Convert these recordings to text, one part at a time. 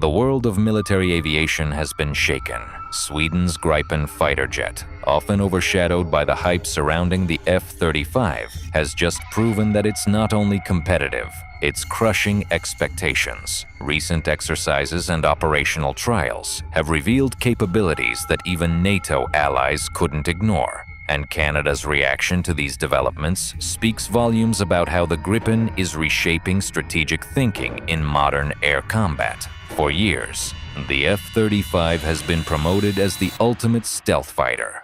The world of military aviation has been shaken. Sweden's Gripen fighter jet, often overshadowed by the hype surrounding the F-35, has just proven that it's not only competitive, it's crushing expectations. Recent exercises and operational trials have revealed capabilities that even NATO allies couldn't ignore. And Canada's reaction to these developments speaks volumes about how the Gripen is reshaping strategic thinking in modern air combat. For years, the F-35 has been promoted as the ultimate stealth fighter,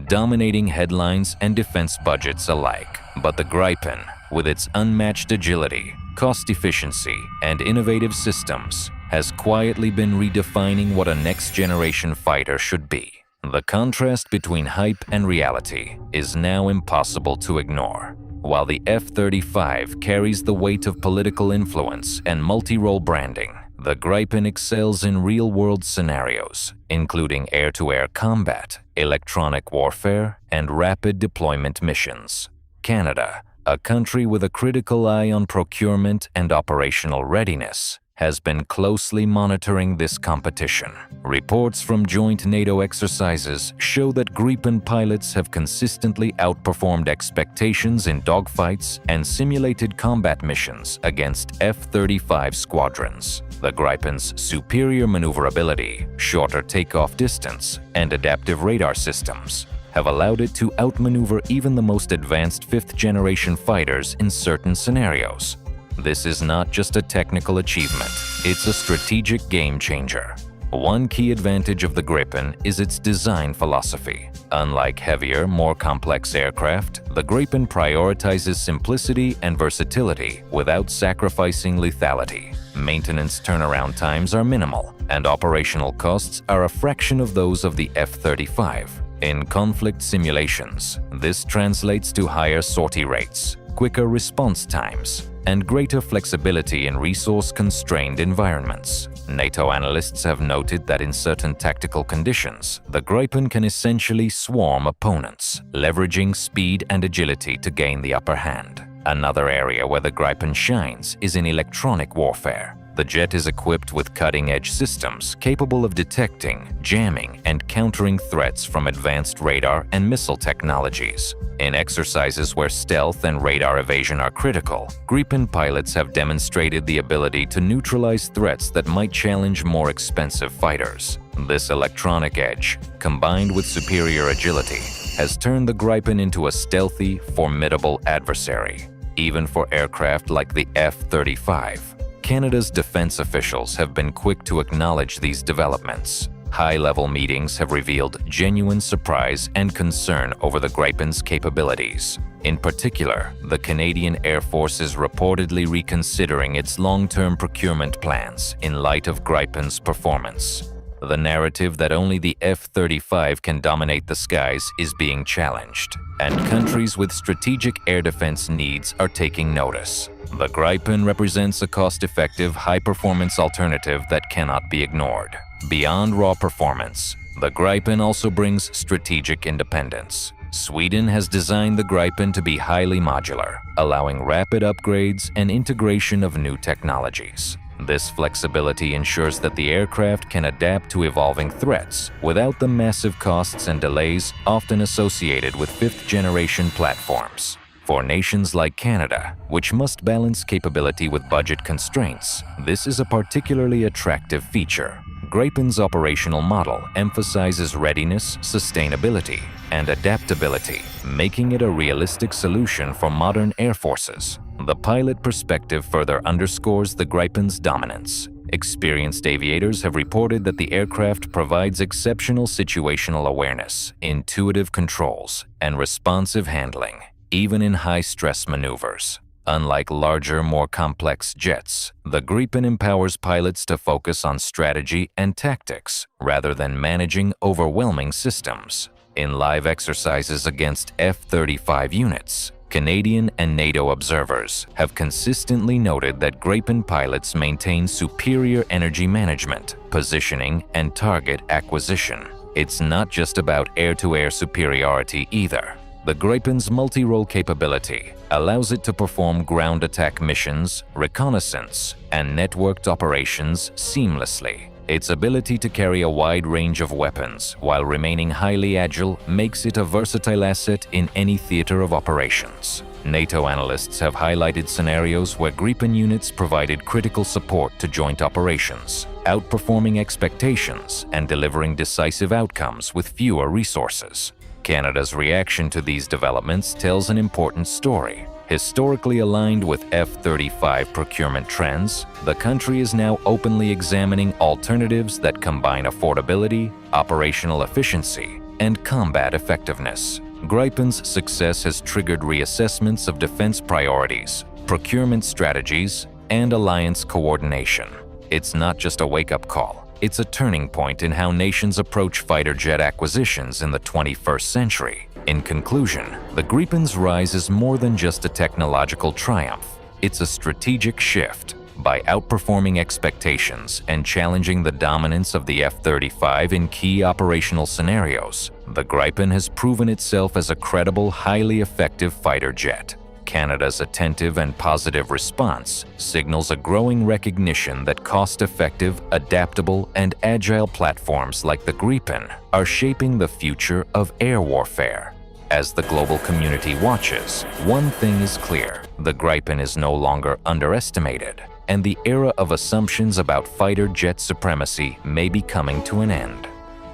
dominating headlines and defense budgets alike. But the Gripen, with its unmatched agility, cost efficiency, and innovative systems, has quietly been redefining what a next-generation fighter should be. The contrast between hype and reality is now impossible to ignore. While the F-35 carries the weight of political influence and multi-role branding, the Gripen excels in real-world scenarios, including air-to-air combat, electronic warfare, and rapid deployment missions. Canada, a country with a critical eye on procurement and operational readiness, has been closely monitoring this competition. Reports from joint NATO exercises show that Gripen pilots have consistently outperformed expectations in dogfights and simulated combat missions against F-35 squadrons. The Gripen's superior maneuverability, shorter takeoff distance, and adaptive radar systems have allowed it to outmaneuver even the most advanced fifth-generation fighters in certain scenarios. This is not just a technical achievement, it's a strategic game-changer. One key advantage of the Gripen is its design philosophy. Unlike heavier, more complex aircraft, the Gripen prioritizes simplicity and versatility without sacrificing lethality. Maintenance turnaround times are minimal, and operational costs are a fraction of those of the F-35. In conflict simulations, this translates to higher sortie rates, quicker response times, and greater flexibility in resource-constrained environments. NATO analysts have noted that in certain tactical conditions, the Gripen can essentially swarm opponents, leveraging speed and agility to gain the upper hand. Another area where the Gripen shines is in electronic warfare. The jet is equipped with cutting-edge systems capable of detecting, jamming, and countering threats from advanced radar and missile technologies. In exercises where stealth and radar evasion are critical, Gripen pilots have demonstrated the ability to neutralize threats that might challenge more expensive fighters. This electronic edge, combined with superior agility, has turned the Gripen into a stealthy, formidable adversary, even for aircraft like the F-35. Canada's defense officials have been quick to acknowledge these developments. High-level meetings have revealed genuine surprise and concern over the Gripen's capabilities. In particular, the Canadian Air Force is reportedly reconsidering its long-term procurement plans in light of Gripen's performance. The narrative that only the F-35 can dominate the skies is being challenged, and countries with strategic air defense needs are taking notice. The Gripen represents a cost-effective, high-performance alternative that cannot be ignored. Beyond raw performance, the Gripen also brings strategic independence. Sweden has designed the Gripen to be highly modular, allowing rapid upgrades and integration of new technologies. This flexibility ensures that the aircraft can adapt to evolving threats without the massive costs and delays often associated with fifth-generation platforms. For nations like Canada, which must balance capability with budget constraints, this is a particularly attractive feature. Gripen's operational model emphasizes readiness, sustainability, and adaptability, making it a realistic solution for modern air forces. The pilot perspective further underscores the Gripen's dominance. Experienced aviators have reported that the aircraft provides exceptional situational awareness, intuitive controls, and responsive handling, even in high-stress maneuvers. Unlike larger, more complex jets, the Gripen empowers pilots to focus on strategy and tactics rather than managing overwhelming systems. In live exercises against F-35 units, Canadian and NATO observers have consistently noted that Gripen pilots maintain superior energy management, positioning, and target acquisition. It's not just about air-to-air superiority either. The Gripen's multi-role capability allows it to perform ground attack missions, reconnaissance, and networked operations seamlessly. Its ability to carry a wide range of weapons while remaining highly agile makes it a versatile asset in any theater of operations. NATO analysts have highlighted scenarios where Gripen units provided critical support to joint operations, outperforming expectations and delivering decisive outcomes with fewer resources. Canada's reaction to these developments tells an important story. Historically aligned with F-35 procurement trends, the country is now openly examining alternatives that combine affordability, operational efficiency, and combat effectiveness. Gripen's success has triggered reassessments of defense priorities, procurement strategies, and alliance coordination. It's not just a wake-up call. It's a turning point in how nations approach fighter jet acquisitions in the 21st century. In conclusion, the Gripen's rise is more than just a technological triumph. It's a strategic shift. By outperforming expectations and challenging the dominance of the F-35 in key operational scenarios, the Gripen has proven itself as a credible, highly effective fighter jet. Canada's attentive and positive response signals a growing recognition that cost-effective, adaptable, and agile platforms like the Gripen are shaping the future of air warfare. As the global community watches, one thing is clear: the Gripen is no longer underestimated, and the era of assumptions about fighter jet supremacy may be coming to an end.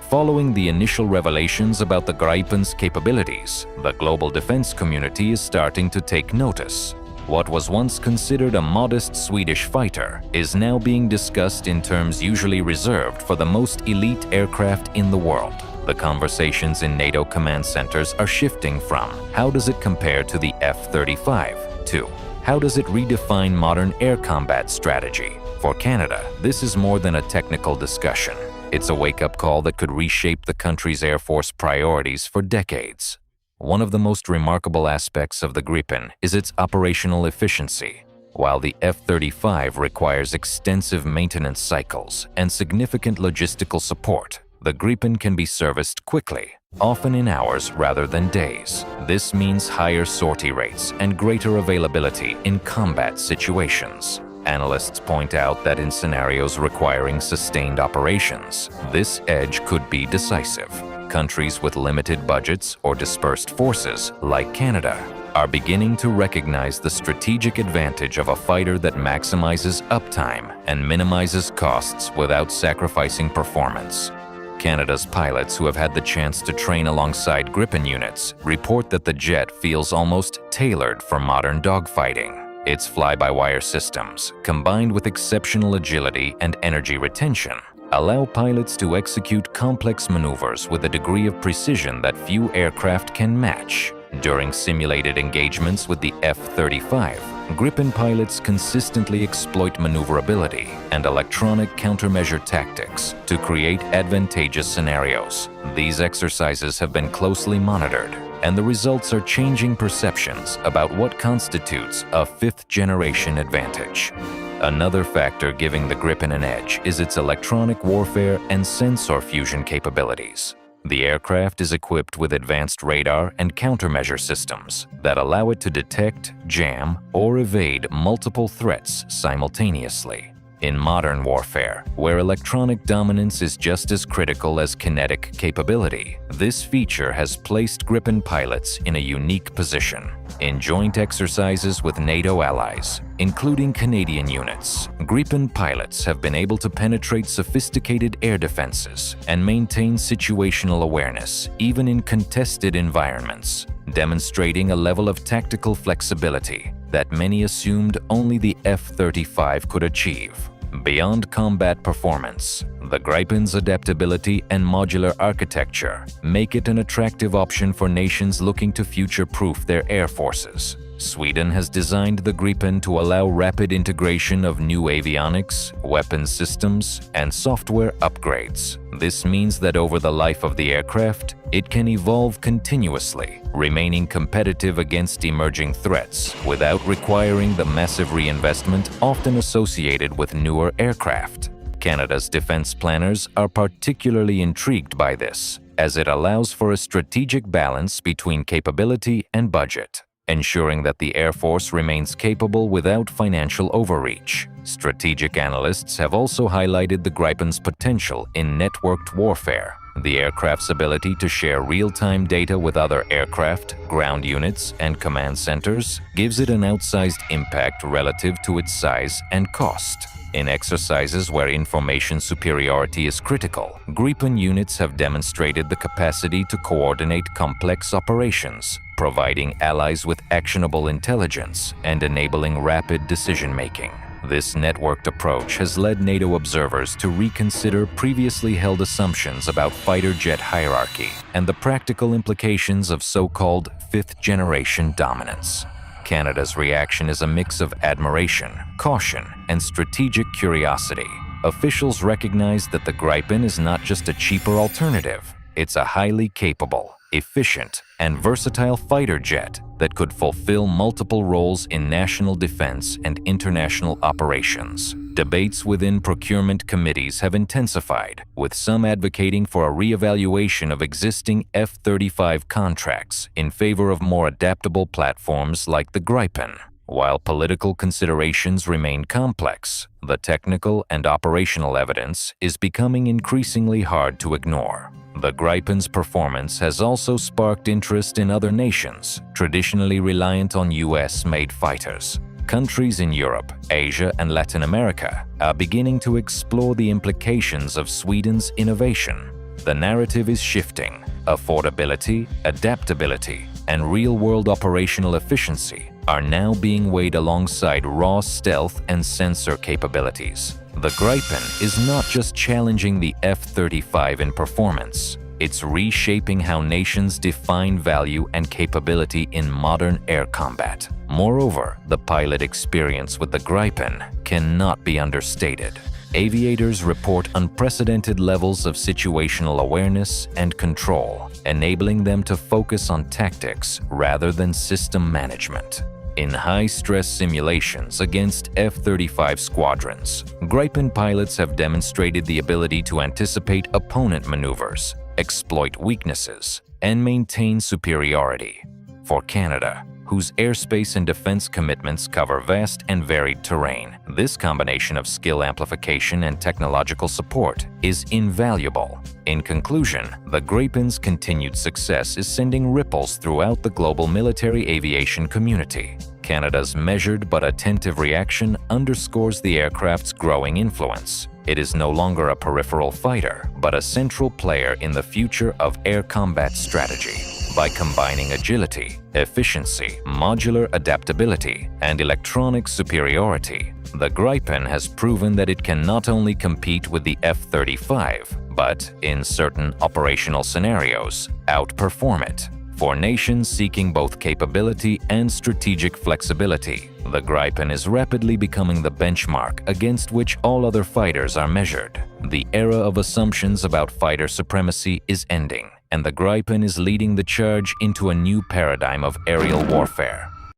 Following the initial revelations about the Gripen's capabilities, the global defense community is starting to take notice. What was once considered a modest Swedish fighter is now being discussed in terms usually reserved for the most elite aircraft in the world. The conversations in NATO command centers are shifting from "how does it compare to the F-35" to "how does it redefine modern air combat strategy?" For Canada, this is more than a technical discussion. It's a wake-up call that could reshape the country's Air Force priorities for decades. One of the most remarkable aspects of the Gripen is its operational efficiency. While the F-35 requires extensive maintenance cycles and significant logistical support, the Gripen can be serviced quickly, often in hours rather than days. This means higher sortie rates and greater availability in combat situations. Analysts point out that in scenarios requiring sustained operations, this edge could be decisive. Countries with limited budgets or dispersed forces, like Canada, are beginning to recognize the strategic advantage of a fighter that maximizes uptime and minimizes costs without sacrificing performance. Canada's pilots who have had the chance to train alongside Gripen units report that the jet feels almost tailored for modern dogfighting. Its fly-by-wire systems, combined with exceptional agility and energy retention, allow pilots to execute complex maneuvers with a degree of precision that few aircraft can match. During simulated engagements with the F-35, Gripen pilots consistently exploit maneuverability and electronic countermeasure tactics to create advantageous scenarios. These exercises have been closely monitored, and the results are changing perceptions about what constitutes a fifth-generation advantage. Another factor giving the Gripen an edge is its electronic warfare and sensor fusion capabilities. The aircraft is equipped with advanced radar and countermeasure systems that allow it to detect, jam, or evade multiple threats simultaneously. In modern warfare, where electronic dominance is just as critical as kinetic capability, this feature has placed Gripen pilots in a unique position. In joint exercises with NATO allies, including Canadian units, Gripen pilots have been able to penetrate sophisticated air defenses and maintain situational awareness, even in contested environments, demonstrating a level of tactical flexibility that many assumed only the F-35 could achieve. Beyond combat performance, the Gripen's adaptability and modular architecture make it an attractive option for nations looking to future-proof their air forces. Sweden has designed the Gripen to allow rapid integration of new avionics, weapons systems, and software upgrades. This means that over the life of the aircraft, it can evolve continuously, remaining competitive against emerging threats without requiring the massive reinvestment often associated with newer aircraft. Canada's defense planners are particularly intrigued by this, as it allows for a strategic balance between capability and budget. ensuring that the Air Force remains capable without financial overreach. Strategic analysts have also highlighted the Gripen's potential in networked warfare. The aircraft's ability to share real-time data with other aircraft, ground units, and command centers gives it an outsized impact relative to its size and cost. In exercises where information superiority is critical, Gripen units have demonstrated the capacity to coordinate complex operations, providing allies with actionable intelligence and enabling rapid decision-making. This networked approach has led NATO observers to reconsider previously held assumptions about fighter jet hierarchy and the practical implications of so-called fifth-generation dominance. Canada's reaction is a mix of admiration, caution, and strategic curiosity. Officials recognize that the Gripen is not just a cheaper alternative, it's a highly capable, efficient, and versatile fighter jet that could fulfill multiple roles in national defense and international operations. Debates within procurement committees have intensified, with some advocating for a reevaluation of existing F-35 contracts in favor of more adaptable platforms like the Gripen. While political considerations remain complex, the technical and operational evidence is becoming increasingly hard to ignore. The Gripen's performance has also sparked interest in other nations, traditionally reliant on US-made fighters. Countries in Europe, Asia, and Latin America are beginning to explore the implications of Sweden's innovation. The narrative is shifting. Affordability, adaptability, and real-world operational efficiency are now being weighed alongside raw stealth and sensor capabilities. The Gripen is not just challenging the F-35 in performance, it's reshaping how nations define value and capability in modern air combat. Moreover, the pilot experience with the Gripen cannot be understated. Aviators report unprecedented levels of situational awareness and control, enabling them to focus on tactics rather than system management. In high-stress simulations against F-35 squadrons, Gripen pilots have demonstrated the ability to anticipate opponent maneuvers, exploit weaknesses, and maintain superiority. For Canada, whose airspace and defense commitments cover vast and varied terrain, this combination of skill amplification and technological support is invaluable. In conclusion, the Gripen's continued success is sending ripples throughout the global military aviation community. Canada's measured but attentive reaction underscores the aircraft's growing influence. It is no longer a peripheral fighter, but a central player in the future of air combat strategy. By combining agility, efficiency, modular adaptability, and electronic superiority, the Gripen has proven that it can not only compete with the F-35, but, in certain operational scenarios, outperform it. For nations seeking both capability and strategic flexibility, the Gripen is rapidly becoming the benchmark against which all other fighters are measured. The era of assumptions about fighter supremacy is ending, and the Gripen is leading the charge into a new paradigm of aerial warfare.